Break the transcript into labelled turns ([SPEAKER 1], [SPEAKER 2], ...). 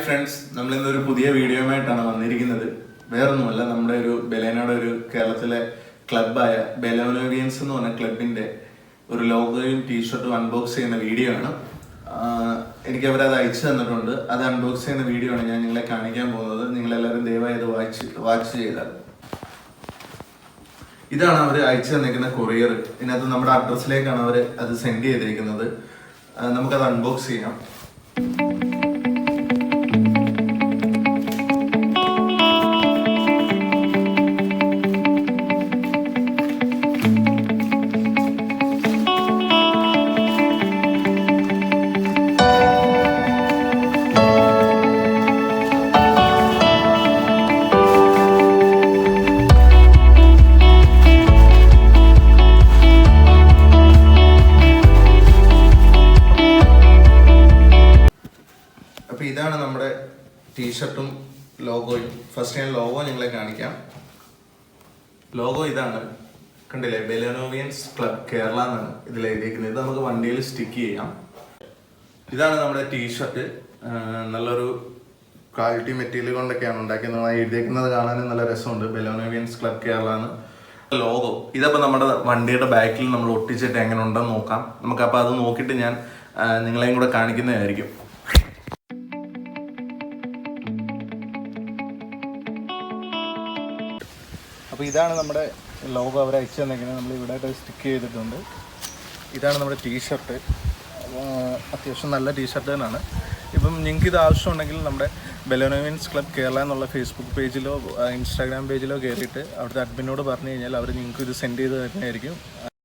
[SPEAKER 1] Friends, നമ്മൾ ഇന്നൊരു പുതിയ വീഡിയോയുമായിട്ടാണ് വന്നിരിക്കുന്നത്. വേറൊന്നുമല്ല, നമ്മുടെ ഒരു ബലേനയുടെ ഒരു കേരളത്തിലെ ക്ലബായ ബെലോനോവിയൻസ് എന്ന് പറഞ്ഞ ക്ലബിന്റെ ഒരു ലോഗോയും ടീഷർട്ടും അൺബോക്സ് ചെയ്യുന്ന വീഡിയോ ആണ്. എനിക്ക് അവരത് അയച്ചു തന്നിട്ടുണ്ട്. അത് അൺബോക്സ് ചെയ്യുന്ന വീഡിയോ ആണ് ഞാൻ നിങ്ങളെ കാണിക്കാൻ പോകുന്നത്. നിങ്ങളെല്ലാവരും ദയവായി അത് വാച്ച് ചെയ്താൽ. ഇതാണ് അവർ അയച്ചു തന്നിരിക്കുന്ന കൊറിയർ. ഇതിനകത്ത് നമ്മുടെ അഡ്രസ്സിലേക്കാണ് അവർ അത് സെൻഡ് ചെയ്തിരിക്കുന്നത്. നമുക്കത് അൺബോക്സ് ചെയ്യാം. അപ്പോൾ ഇതാണ് നമ്മുടെ ടീഷർട്ടും ലോഗോയും. ഫസ്റ്റ് ഞാൻ ലോഗോ നിങ്ങളെ കാണിക്കാം. ലോഗോ ഇതാണ്, കണ്ടില്ലേ? ബെലോനോവിയൻസ് ക്ലബ് കേരള എന്നാണ് ഇതിൽ എഴുതിയിരിക്കുന്നത്. ഇത് നമുക്ക് വണ്ടിയിൽ സ്റ്റിക്ക് ചെയ്യാം. ഇതാണ് നമ്മുടെ ടീഷർട്ട്. നല്ലൊരു ക്വാളിറ്റി മെറ്റീരിയൽ കൊണ്ടൊക്കെയാണ് ഉണ്ടാക്കിയത്. എഴുതിയിരിക്കുന്നത് കാണാനും നല്ല രസമുണ്ട്. ബെലോനോവിയൻസ് ക്ലബ് കേരള എന്ന് ലോഗോ. ഇതപ്പോൾ നമ്മുടെ വണ്ടിയുടെ ബാക്കിൽ നമ്മൾ ഒട്ടിച്ചിട്ട് എങ്ങനെ ഉണ്ടെന്ന് നോക്കാം. നമുക്കപ്പോൾ അത് നോക്കിയിട്ട് ഞാൻ നിങ്ങളെയും കൂടെ കാണിക്കുന്നതായിരിക്കും. അപ്പോൾ ഇതാണ് നമ്മുടെ ലോഗോ അവർ അയച്ചു തന്നിരിക്കുന്നത്. നമ്മൾ ഇവിടെ സ്റ്റിക്ക് ചെയ്തിട്ടുണ്ട്. ഇതാണ് നമ്മുടെ ടീഷർട്ട്. അത്യാവശ്യം നല്ല ടീഷർട്ട് തന്നെയാണ്. ഇപ്പം നിങ്ങൾക്ക് ഇത് ആവശ്യമുണ്ടെങ്കിൽ നമ്മുടെ ബെലോനോവിയൻസ് ക്ലബ് കേരള എന്നുള്ള ഫേസ്ബുക്ക് പേജിലോ ഇൻസ്റ്റാഗ്രാം പേജിലോ കയറിയിട്ട് അവിടുത്തെ അഡ്മിനോട് പറഞ്ഞു കഴിഞ്ഞാൽ അവർ നിങ്ങൾക്ക് ഇത് സെൻഡ് ചെയ്ത് തരുന്നതായിരിക്കും.